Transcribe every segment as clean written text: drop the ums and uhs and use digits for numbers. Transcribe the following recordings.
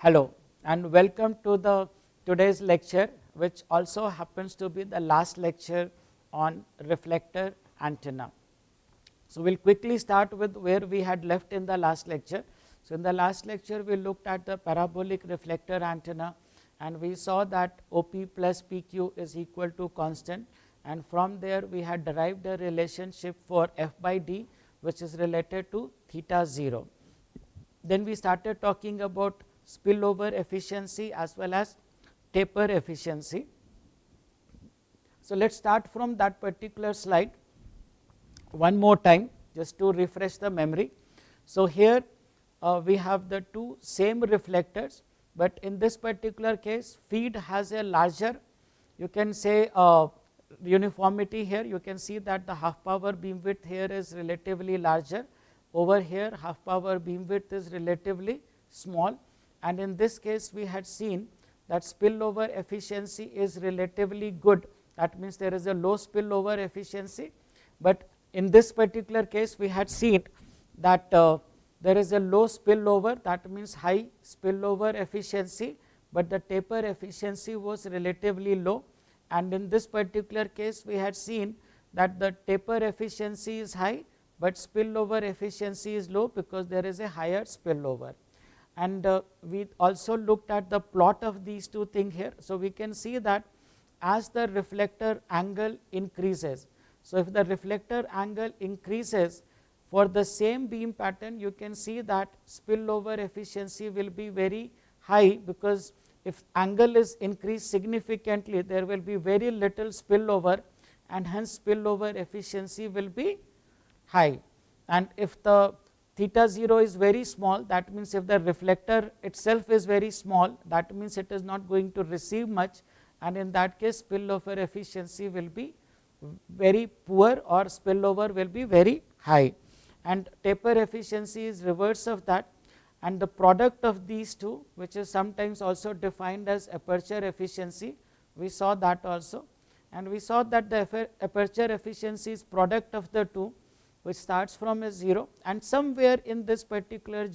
Hello and welcome to the today's lecture, which also happens to be the last lecture on reflector antenna. So we will quickly start with where we had left in the last lecture. So in the last lecture we looked at the parabolic reflector antenna, and we saw that OP plus PQ is equal to constant, and from there we had derived a relationship for F by D which is related to theta 0. Then we started talking about spillover efficiency as well as taper efficiency. So let us start from that particular slide one more time just to refresh the memory. So here we have the two same reflectors, but in this particular case feed has a larger, you can say, uniformity here. You can see that the half power beam width here is relatively larger, over here half power beam width is relatively small, and in this case we had seen that spillover efficiency is relatively good. That means there is a low spillover efficiency, but in this particular case we had seen that there is a low spillover, that means high spillover efficiency, but the taper efficiency was relatively low, and in this particular case we had seen that the taper efficiency is high but spillover efficiency is low because there is a higher spillover. And we also looked at the plot of these two things here. So we can see that as the reflector angle increases, so if the reflector angle increases for the same beam pattern, you can see that spillover efficiency will be very high, because if angle is increased significantly there will be very little spillover, and hence spillover efficiency will be high. And if the theta 0 is very small, that means if the reflector itself is very small, that means it is not going to receive much, and in that case spillover efficiency will be very poor or spillover will be very high. And taper efficiency is reverse of that, and the product of these two, which is sometimes also defined as aperture efficiency, we saw that also, and we saw that the aperture efficiency is product of the two, which starts from a 0, and somewhere in this particular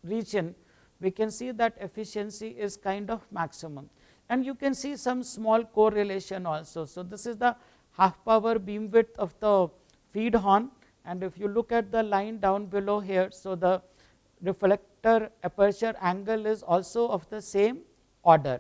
region we can see that efficiency is kind of maximum, and you can see some small correlation also. So this is the half power beam width of the feed horn, and if you look at the line down below here, so the reflector aperture angle is also of the same order.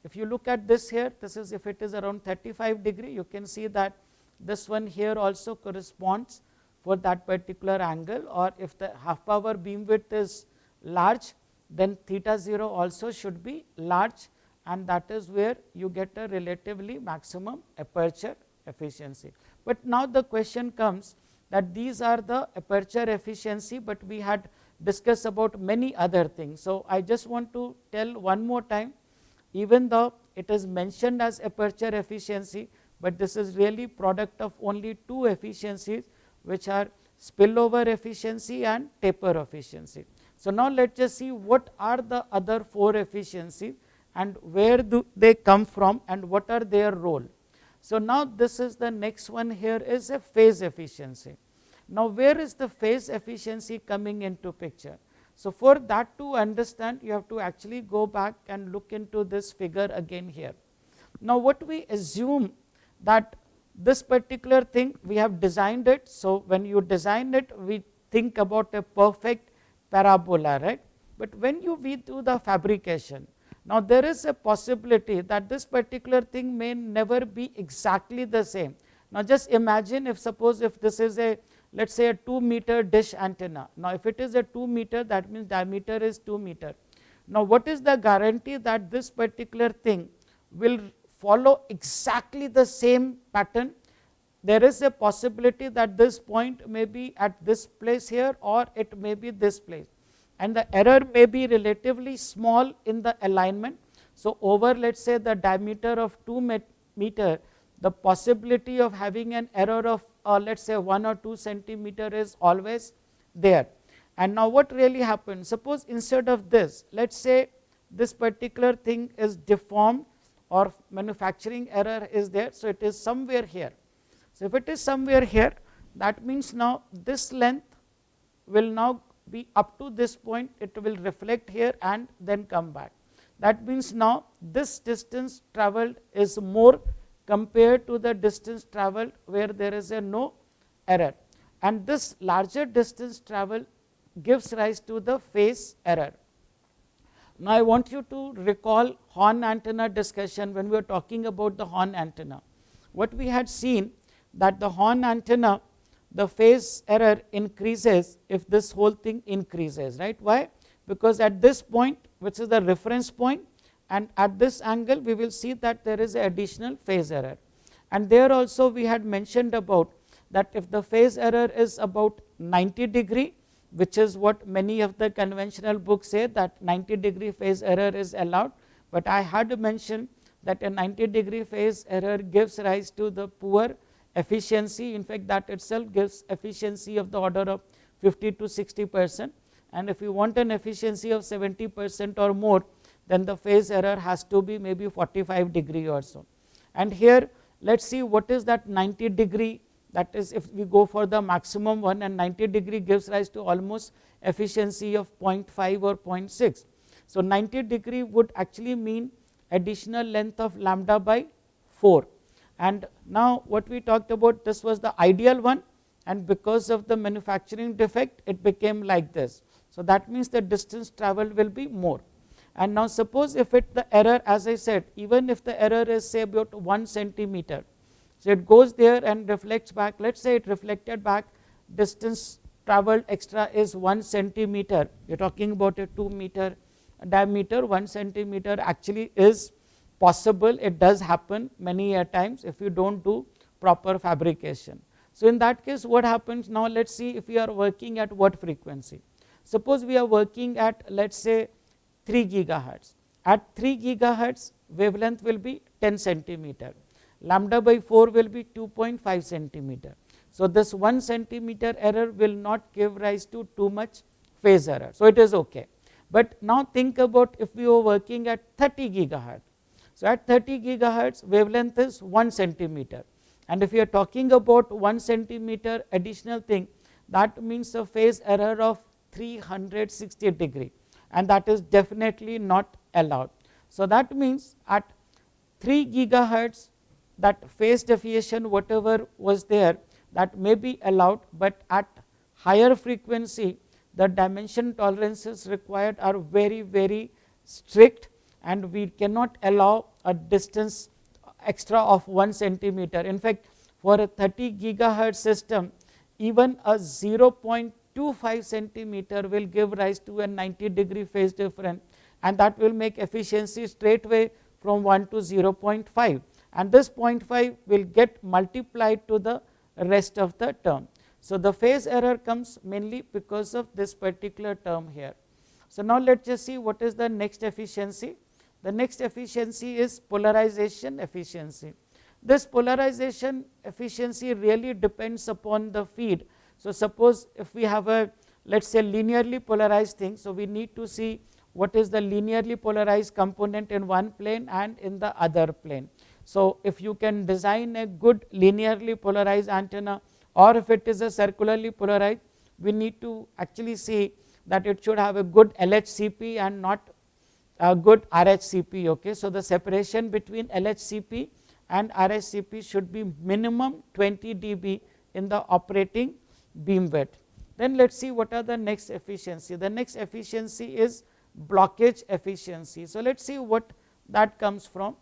If you look at this here, this is, if it is around 35 degree, you can see that this one here also corresponds for that particular angle, or if the half power beam width is large, then theta 0 also should be large, and that is where you get a relatively maximum aperture efficiency. But now the question comes that these are the aperture efficiency, but we had discussed about many other things. So I just want to tell one more time, even though it is mentioned as aperture efficiency, but this is really product of only two efficiencies, which are spillover efficiency and taper efficiency. So now let us just see what are the other four efficiencies and where do they come from and what are their role. So now this is the next one, here is a phase efficiency. Now where is the phase efficiency coming into picture? So for that to understand, you have to actually go back and look into this figure again here. Now what we assume that this particular thing we have designed it, so when you design it we think about a perfect parabola, right? But when we do the fabrication, now there is a possibility that this particular thing may never be exactly the same. Now just imagine, if suppose if this is a, let us say, a 2 meter dish antenna. Now if it is a 2 meter, that means diameter is 2 meter. Now what is the guarantee that this particular thing will follow exactly the same pattern? There is a possibility that this point may be at this place here, or it may be this place, and the error may be relatively small in the alignment. So over, let us say, the diameter of 2 meter, the possibility of having an error of let us say 1 or 2 centimeter is always there. And now what really happens, suppose instead of this, let us say this particular thing is deformed or manufacturing error is there, so it is somewhere here. So if it is somewhere here, that means now this length will now be up to this point, it will reflect here and then come back. That means now this distance traveled is more compared to the distance traveled where there is a no error, and this larger distance traveled gives rise to the phase error. Now, I want you to recall horn antenna discussion. When we were talking about the horn antenna, what we had seen that the horn antenna, the phase error increases if this whole thing increases, right? Why? Because at this point, which is the reference point, and at this angle we will see that there is an additional phase error. And there also we had mentioned about that if the phase error is about 90 degree, which is what many of the conventional books say, that 90 degree phase error is allowed, but I had mentioned that a 90 degree phase error gives rise to the poor efficiency. In fact, that itself gives efficiency of the order of 50 to 60%, and if you want an efficiency of 70% or more, then the phase error has to be maybe 45 degree or so. And here let us see what is that 90 degree, that is if we go for the maximum one, and 90 degree gives rise to almost efficiency of 0.5 or 0.6. So, 90 degree would actually mean additional length of lambda by 4. And now what we talked about, this was the ideal one, and because of the manufacturing defect it became like this. So, that means the distance travelled will be more. And now suppose if it the error, as I said, even if the error is say about 1 centimeter, so it goes there and reflects back, let us say it reflected back, distance travelled extra is 1 centimeter, you are talking about a 2 meter diameter, 1 centimeter actually is possible, it does happen many a times if you do not do proper fabrication. So, in that case what happens now, let us see if we are working at what frequency. Suppose we are working at, let us say 3 gigahertz. At 3 gigahertz wavelength will be 10 centimeter, lambda by 4 will be 2.5 centimeter. So, this 1 centimeter error will not give rise to too much phase error. So, it is okay. But now think about if we were working at 30 gigahertz. So, at 30 gigahertz wavelength is 1 centimeter, and if you are talking about 1 centimeter additional thing, that means a phase error of 360 degree, and that is definitely not allowed. So, that means at 3 gigahertz that phase deviation whatever was there, that may be allowed, but at higher frequency the dimension tolerances required are very, very strict, and we cannot allow a distance extra of 1 centimeter. In fact, for a 30 gigahertz system, even a 0.25 centimeter will give rise to a 90 degree phase difference, and that will make efficiency straightway from 1 to 0.5, and this 0.5 will get multiplied to the rest of the term. So, the phase error comes mainly because of this particular term here. So, now let us just see what is the next efficiency. The next efficiency is polarization efficiency. This polarization efficiency really depends upon the feed. So, suppose if we have a, let us say linearly polarized thing, so we need to see what is the linearly polarized component in one plane and in the other plane. So, if you can design a good linearly polarized antenna, or if it is a circularly polarized, we need to actually see that it should have a good LHCP and not a good RHCP. Okay. So, the separation between LHCP and RHCP should be minimum 20 dB in the operating beam width. Then let us see what are the next efficiency. The next efficiency is blockage efficiency. So, let us see what that comes from.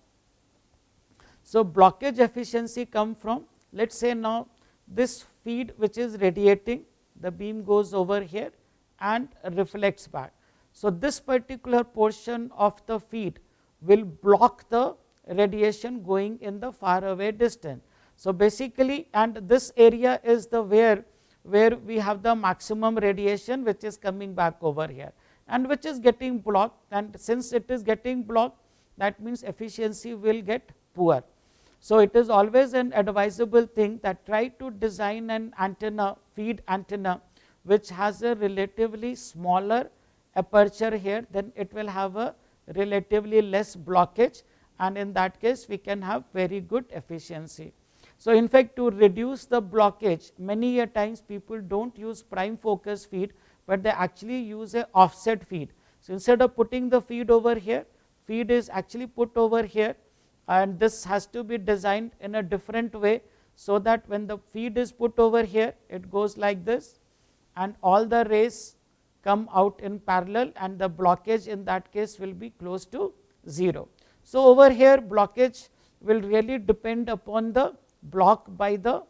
So, blockage efficiency come from, let us say now this feed which is radiating, the beam goes over here and reflects back. So, this particular portion of the feed will block the radiation going in the far away distance. So, basically, and this area is the where we have the maximum radiation which is coming back over here and which is getting blocked, and since it is getting blocked, that means efficiency will get poor. So, it is always an advisable thing that try to design an antenna, feed antenna, which has a relatively smaller aperture here, then it will have a relatively less blockage, and in that case we can have very good efficiency. So, in fact, to reduce the blockage, many a times people do not use prime focus feed, but they actually use a offset feed. So, instead of putting the feed over here, feed is actually put over here, and this has to be designed in a different way, so that when the feed is put over here, it goes like this, and all the rays come out in parallel, and the blockage in that case will be close to 0. So over here blockage will really depend upon the block by the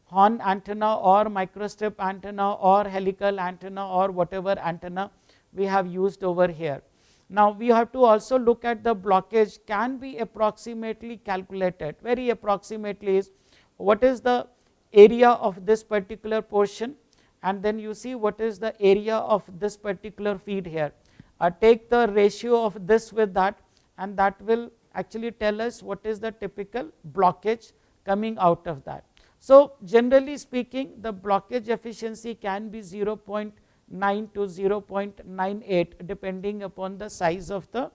horn antenna or microstrip antenna or helical antenna or whatever antenna we have used over here. Now we have to also look at the blockage can be approximately calculated, very approximately is what is the area of this particular portion, and then you see what is the area of this particular feed here. Take the ratio of this with that, and that will actually tell us what is the typical blockage coming out of that. So generally speaking, the blockage efficiency can be 0.9 to 0.98 depending upon the size of the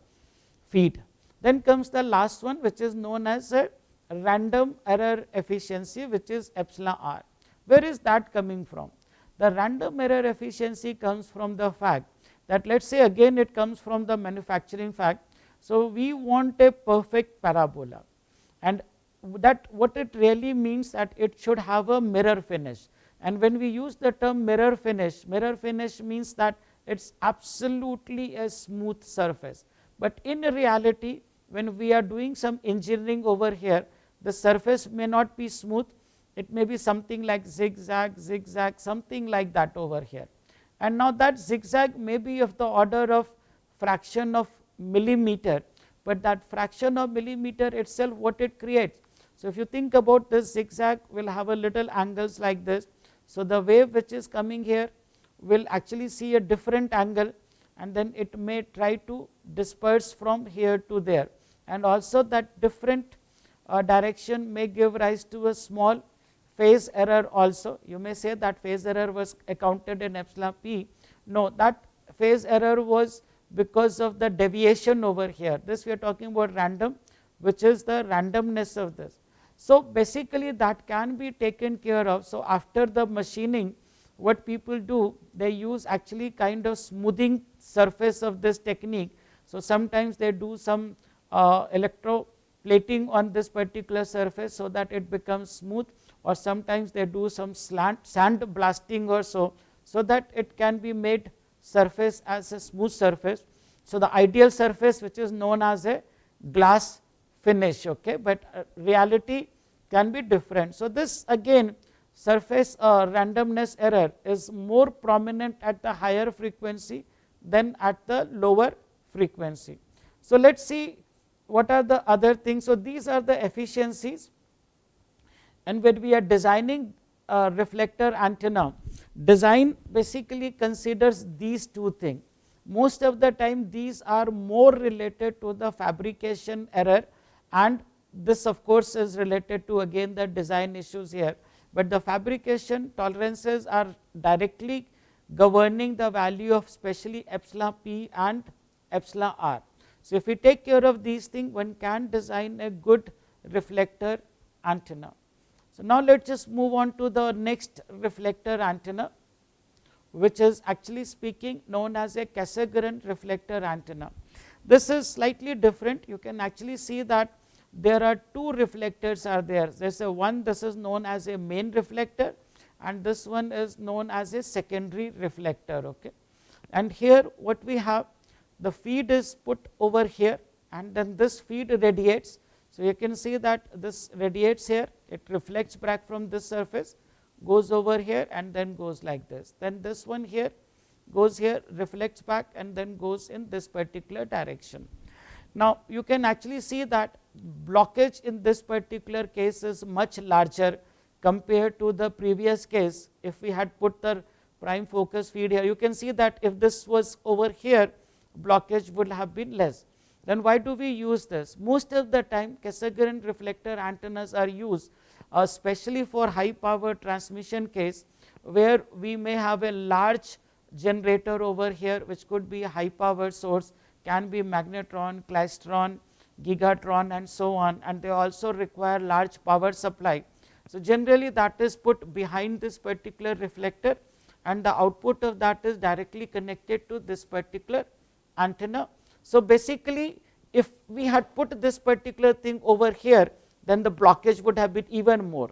feed. Then comes the last one, which is known as a random error efficiency, which is epsilon r. Where is that coming from? The random error efficiency comes from the fact that, let us say again, it comes from the manufacturing fact. So we want a perfect parabola, and that what it really means that it should have a mirror finish. And when we use the term mirror finish means that it's absolutely a smooth surface. But in reality, when we are doing some engineering over here, the surface may not be smooth, it may be something like zigzag, something like that over here. And now that zigzag may be of the order of fraction of millimeter, but that fraction of millimeter itself, what it creates. So if you think about this zigzag will have a little angles like this. So the wave which is coming here will actually see a different angle, and then it may try to disperse from here to there, and also that different direction may give rise to a small phase error also. You may say that phase error was accounted in epsilon p. No, that phase error was because of the deviation over here. This we are talking about random, which is the randomness of this. So basically that can be taken care of. So after the machining, what people do, they use actually kind of smoothing surface of this technique. So sometimes they do some electroplating on this particular surface so that it becomes smooth, or sometimes they do some sand blasting or so that it can be made surface as a smooth surface. So the ideal surface, which is known as a glass finish, okay, but reality can be different. So this again, surface randomness error is more prominent at the higher frequency than at the lower frequency. So let us see what are the other things. So these are the efficiencies, and when we are designing a reflector antenna, design basically considers these two things. Most of the time these are more related to the fabrication error, and this of course is related to again the design issues here, but the fabrication tolerances are directly governing the value of especially epsilon p and epsilon r. So if we take care of these things, one can design a good reflector antenna. So now let us just move on to the next reflector antenna, which is actually speaking known as a Cassegrain reflector antenna. This is slightly different. You can actually see that there are two reflectors are there. There is a one, this is known as a main reflector, and this one is known as a secondary reflector, okay. And here what we have, the feed is put over here, and then this feed radiates. So you can see that this radiates here, it reflects back from this surface, goes over here, and then goes like this. Then this one here goes here, reflects back, and then goes in this particular direction. Now you can actually see that blockage in this particular case is much larger compared to the previous case. If we had put the prime focus feed here, you can see that if this was over here, blockage would have been less. Then why do we use this? Most of the time Cassegrain reflector antennas are used especially for high power transmission case, where we may have a large generator over here, which could be a high power source, can be magnetron, klystron, gigatron, and so on, and they also require large power supply. So generally that is put behind this particular reflector, and the output of that is directly connected to this particular antenna. So basically if we had put this particular thing over here, then the blockage would have been even more.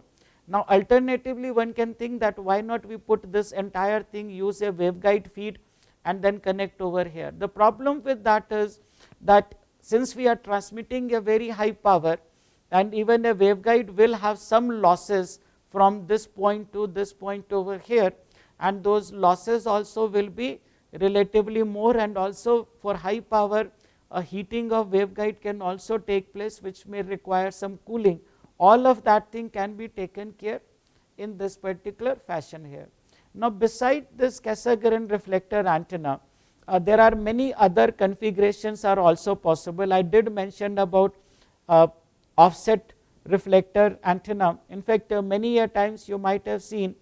Now alternatively, one can think that why not we put this entire thing, use a waveguide feed and then connect over here. The problem with that is that since we are transmitting a very high power, and even a waveguide will have some losses from this point to this point over here, and those losses also will be relatively more, and also for high power a heating of waveguide can also take place, which may require some cooling. All of that thing can be taken care in this particular fashion here. Now beside this Cassegrain reflector antenna, there are many other configurations are also possible. I did mention about offset reflector antenna. In fact, many a times you might have seen,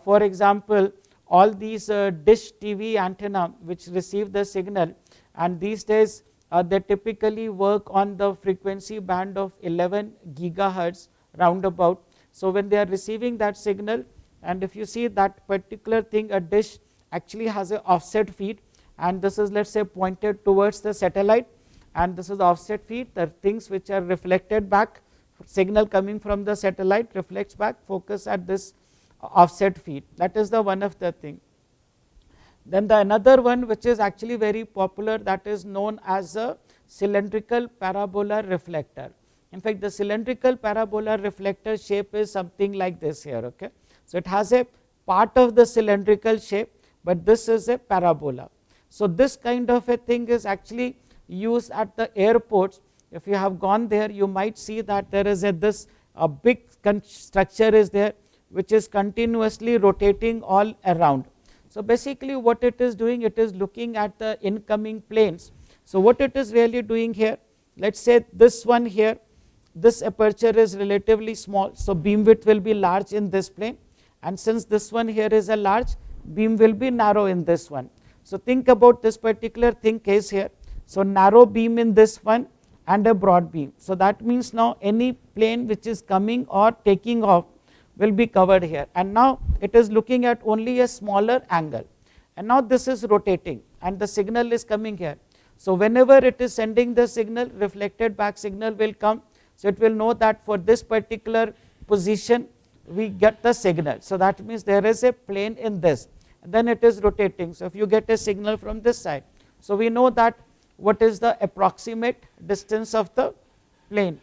for example, all these dish TV antenna which receive the signal, and these days they typically work on the frequency band of 11 gigahertz roundabout. So when they are receiving that signal, and if you see that particular thing, a dish actually has an offset feed, and this is, let's say, pointed towards the satellite, and this is the offset feed. The things which are reflected back, signal coming from the satellite reflects back, focus at this offset feed. That is the one of the thing. Then the another one which is actually very popular, that is known as a cylindrical parabola reflector. In fact, the cylindrical parabola reflector shape is something like this here. Okay, so it has a part of the cylindrical shape, but this is a parabola. So this kind of a thing is actually used at the airports. If you have gone there, you might see that there is a big structure is there which is continuously rotating all around. So basically what it is doing, it is looking at the incoming planes. So what it is really doing here, let's say this one here, this aperture is relatively small, so beam width will be large in this plane, and since this one here is a large, beam will be narrow in this one. So think about this particular thing case here. So narrow beam in this one and a broad beam. So that means now any plane which is coming or taking off will be covered here, and now it is looking at only a smaller angle, and now this is rotating and the signal is coming here. So whenever it is sending the signal, reflected back signal will come. So it will know that for this particular position we get the signal. So that means there is a plane in this, and then it is rotating. So if you get a signal from this side, so we know that what is the approximate distance of the plane.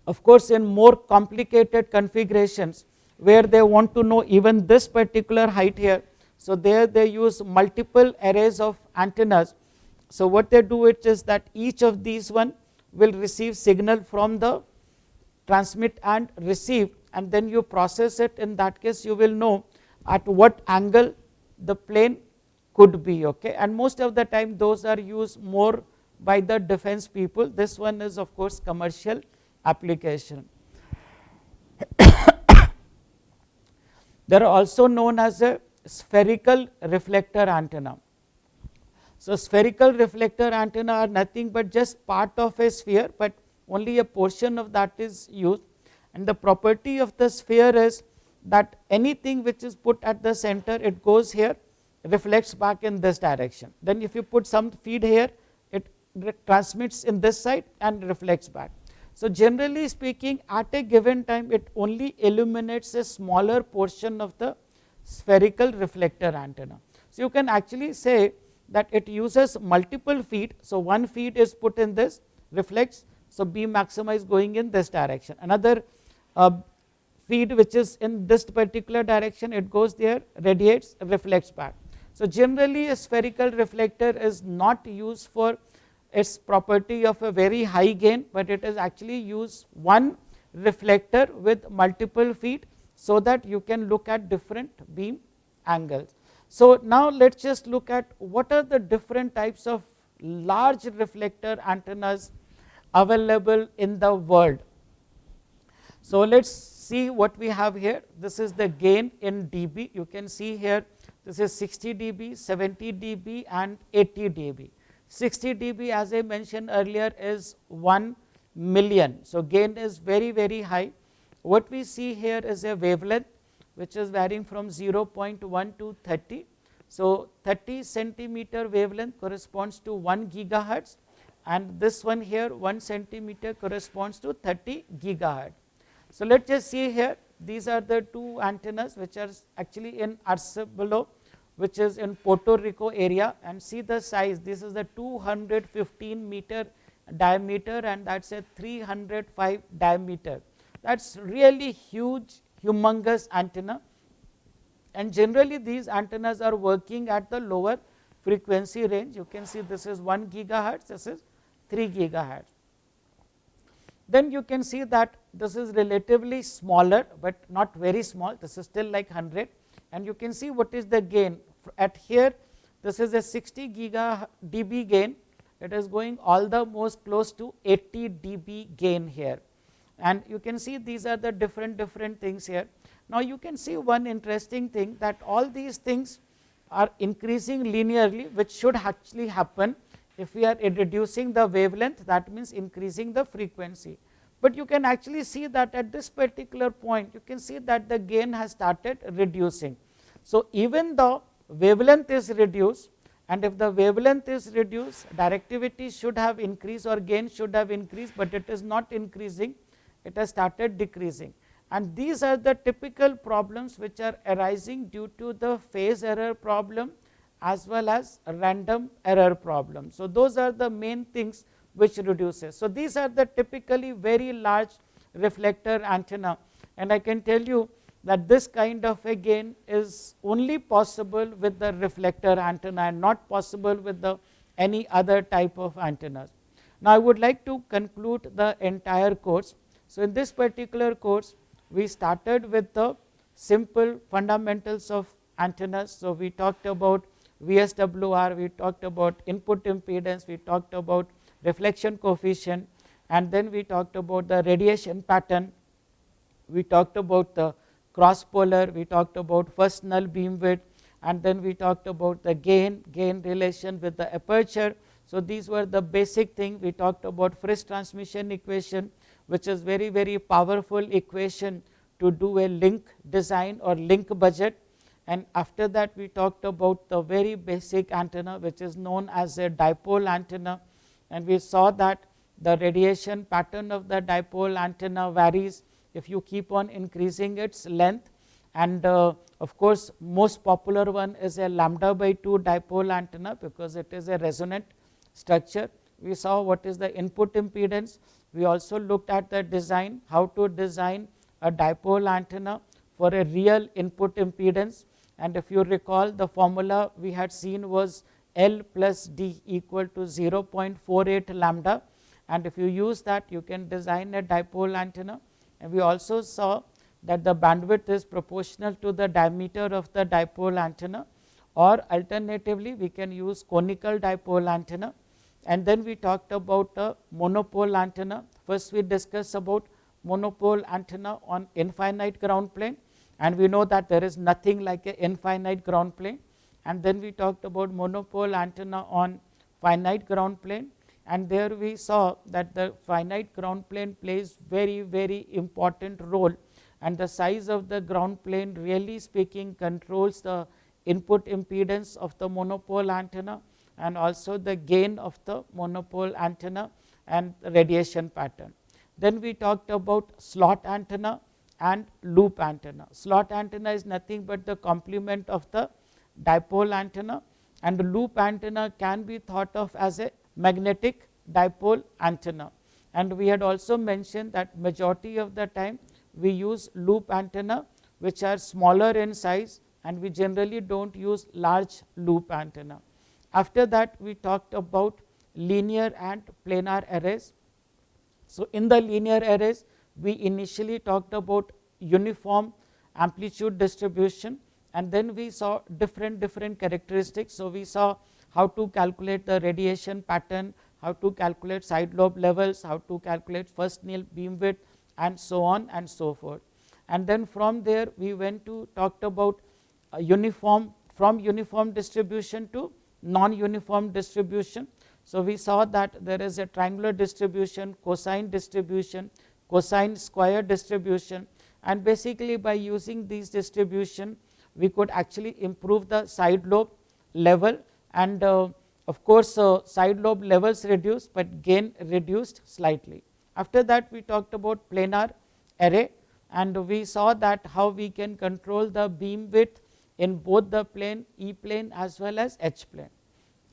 Of course, in more complicated configurations where they want to know even this particular height here, so there they use multiple arrays of antennas. So what they do it is that each of these one will receive signal from the transmit and receive, and then you process it. In that case you will know at what angle the plane could be. Okay, and most of the time those are used more by the defense people. This one is of course commercial application. They are also known as a spherical reflector antenna. So spherical reflector antenna are nothing but just part of a sphere, but only a portion of that is used, and the property of the sphere is that anything which is put at the center, it goes here, reflects back in this direction. Then if you put some feed here, it transmits in this side and reflects back. So generally speaking, at a given time it only illuminates a smaller portion of the spherical reflector antenna. So you can actually say that it uses multiple feed. So one feed is put in this, reflects, so beam maxima is going in this direction. Another feed which is in this particular direction, it goes there, radiates, reflects back. So generally a spherical reflector is not used for its property of a very high gain, but it is actually used one reflector with multiple feed, so that you can look at different beam angles. So now let us just look at what are the different types of large reflector antennas available in the world. So let us see what we have here. This is the gain in dB. You can see here this is 60 dB, 70 dB and 80 dB. 60 dB, as I mentioned earlier, is 1 million. So gain is very, very high. What we see here is a wavelength which is varying from 0.1 to 30. So 30 centimeter wavelength corresponds to 1 gigahertz, and this one here 1 centimeter corresponds to 30 gigahertz. So let us just see here, these are the two antennas which are actually in Arcebolo, which is in Puerto Rico area, and see the size. This is the 215 meter diameter and that's a 305 diameter. That's really huge, humongous antenna, and generally these antennas are working at the lower frequency range. You can see this is 1 gigahertz, this is 3 gigahertz. Then you can see that this is relatively smaller, but not very small, this is still like 100, and you can see what is the gain. At here this is a 60 dB gain, it is going all the most close to 80 dB gain here, and you can see these are the different things here. Now you can see one interesting thing, that all these things are increasing linearly, which should actually happen if we are reducing the wavelength, that means increasing the frequency. But you can actually see that at this particular point you can see that the gain has started reducing. So even the wavelength is reduced, and if the wavelength is reduced, directivity should have increased or gain should have increased, but it is not increasing, it has started decreasing. And these are the typical problems which are arising due to the phase error problem as well as random error problem. So those are the main things which reduces. So these are the typically very large reflector antenna, and I can tell you that this kind of a gain is only possible with the reflector antenna and not possible with the any other type of antennas. Now I would like to conclude the entire course. So in this particular course we started with the simple fundamentals of antennas. So we talked about VSWR, we talked about input impedance, we talked about reflection coefficient, and then we talked about the radiation pattern, we talked about the cross polar, we talked about first null beam width, and then we talked about the gain relation with the aperture. So these were the basic thing. We talked about Friis transmission equation, which is very powerful equation to do a link design or link budget. And after that we talked about the very basic antenna which is known as a dipole antenna, and we saw that the radiation pattern of the dipole antenna varies if you keep on increasing its length, and of course most popular one is a lambda by 2 dipole antenna because it is a resonant structure. We saw what is the input impedance. We also looked at the design, how to design a dipole antenna for a real input impedance, and if you recall the formula we had seen was L plus D equal to 0.48 lambda, and if you use that you can design a dipole antenna. And we also saw that the bandwidth is proportional to the diameter of the dipole antenna, or alternatively we can use conical dipole antenna. And then we talked about a monopole antenna. First we discussed about monopole antenna on infinite ground plane, and we know that there is nothing like an infinite ground plane. And then we talked about monopole antenna on finite ground plane, and there we saw that the finite ground plane plays very important role, and the size of the ground plane really speaking controls the input impedance of the monopole antenna and also the gain of the monopole antenna and radiation pattern. Then we talked about slot antenna and loop antenna. Slot antenna is nothing but the complement of the dipole antenna, and the loop antenna can be thought of as a magnetic dipole antenna. And we had also mentioned that majority of the time we use loop antenna which are smaller in size, and we generally don't use large loop antenna. After that we talked about linear and planar arrays. So in the linear arrays we initially talked about uniform amplitude distribution, and then we saw different characteristics. So we saw how to calculate the radiation pattern, how to calculate side lobe levels, how to calculate first null beam width, and so on and so forth. And then from there we went to talked about uniform, from uniform distribution to non-uniform distribution. So we saw that there is a triangular distribution, cosine distribution, cosine square distribution, and basically by using these distribution we could actually improve the side lobe level, and Of course, side lobe levels reduced, but gain reduced slightly. After that, we talked about planar array, and we saw that how we can control the beam width in both the plane E plane as well as H plane.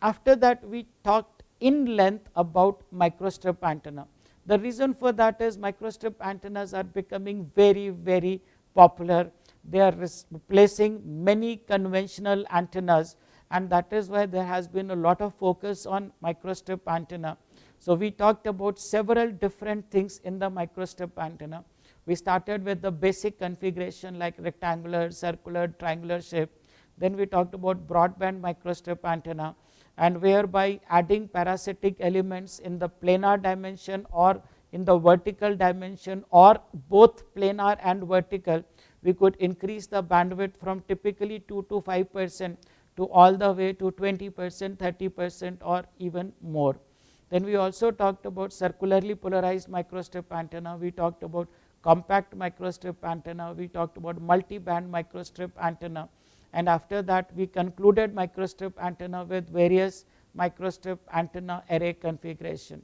After that, we talked in length about microstrip antenna. The reason for that is microstrip antennas are becoming very, very popular. They are replacing many conventional antennas, and that is why there has been a lot of focus on microstrip antenna. So we talked about several different things in the microstrip antenna. We started with the basic configuration like rectangular, circular, triangular shape. Then we talked about broadband microstrip antenna, and whereby adding parasitic elements in the planar dimension or in the vertical dimension or both planar and vertical, we could increase the bandwidth from typically 2 to 5% to all the way to 20%, 30% or even more. Then we also talked about circularly polarized microstrip antenna, we talked about compact microstrip antenna, we talked about multi-band microstrip antenna, and after that we concluded microstrip antenna with various microstrip antenna array configuration.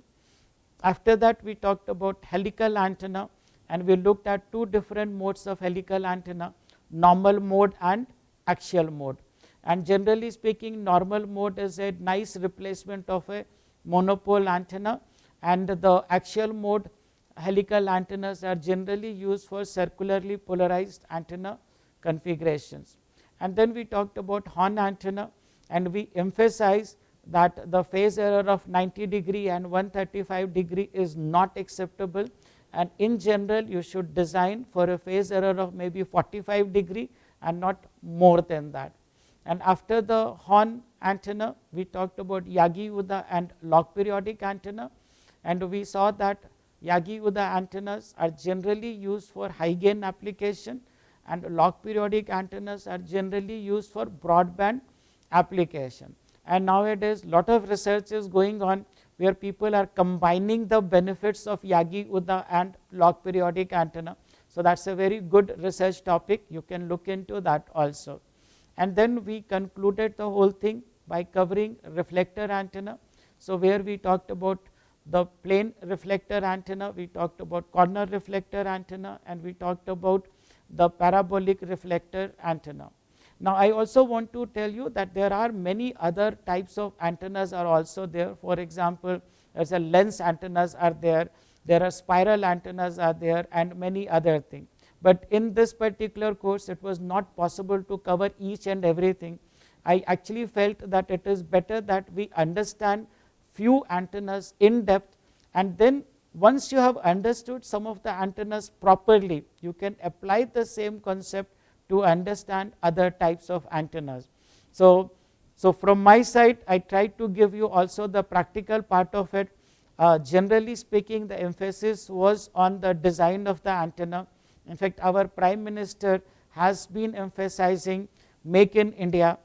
After that, we talked about helical antenna, and we looked at two different modes of helical antenna, normal mode and axial mode. And generally speaking, normal mode is a nice replacement of a monopole antenna, and the axial mode helical antennas are generally used for circularly polarized antenna configurations. And then we talked about horn antenna, and we emphasized that the phase error of 90 degree and 135 degree is not acceptable, and in general you should design for a phase error of maybe 45 degree and not more than that. And after the horn antenna, we talked about Yagi-Uda and log periodic antenna, and we saw that Yagi-Uda antennas are generally used for high gain application, and log periodic antennas are generally used for broadband application. And nowadays lot of research is going on where people are combining the benefits of Yagi-Uda and log periodic antenna. So that's a very good research topic, you can look into that also. And then we concluded the whole thing by covering reflector antenna. So where we talked about the plane reflector antenna, we talked about corner reflector antenna, and we talked about the parabolic reflector antenna. Now I also want to tell you that there are many other types of antennas are also there. For example, as a lens antennas are there are spiral antennas are there, and many other things. But in this particular course, it was not possible to cover each and everything. I actually felt that it is better that we understand few antennas in depth, and then once you have understood some of the antennas properly, you can apply the same concept to understand other types of antennas. So from my side, I tried to give you also the practical part of it. Generally speaking, the emphasis was on the design of the antenna. In fact, our Prime Minister has been emphasizing Make in India.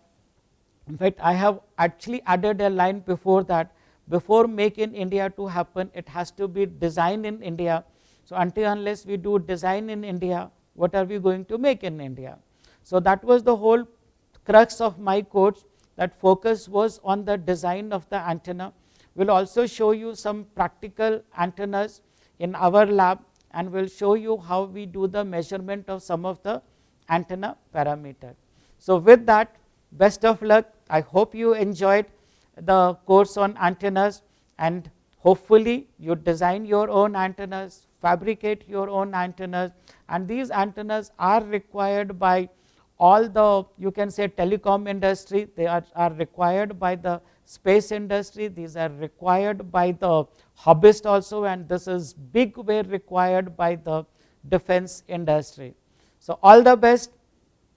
In fact, I have actually added a line before that, before Make in India to happen, it has to be design in India. So until unless we do design in India, what are we going to make in India? So that was the whole crux of my course, that focus was on the design of the antenna. We'll also show you some practical antennas in our lab, and we'll show you how we do the measurement of some of the antenna parameter. So with that, best of luck. I hope you enjoyed the course on antennas, and hopefully you design your own antennas, fabricate your own antennas, and these antennas are required by all the, you can say, telecom industry, they are required by the space industry, these are required by the hobbyist also, and this is big way required by the defense industry. So all the best,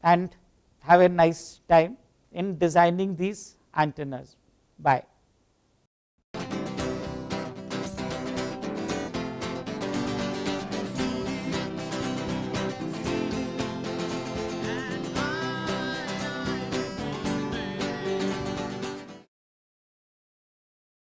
and have a nice time in designing these antennas. Bye.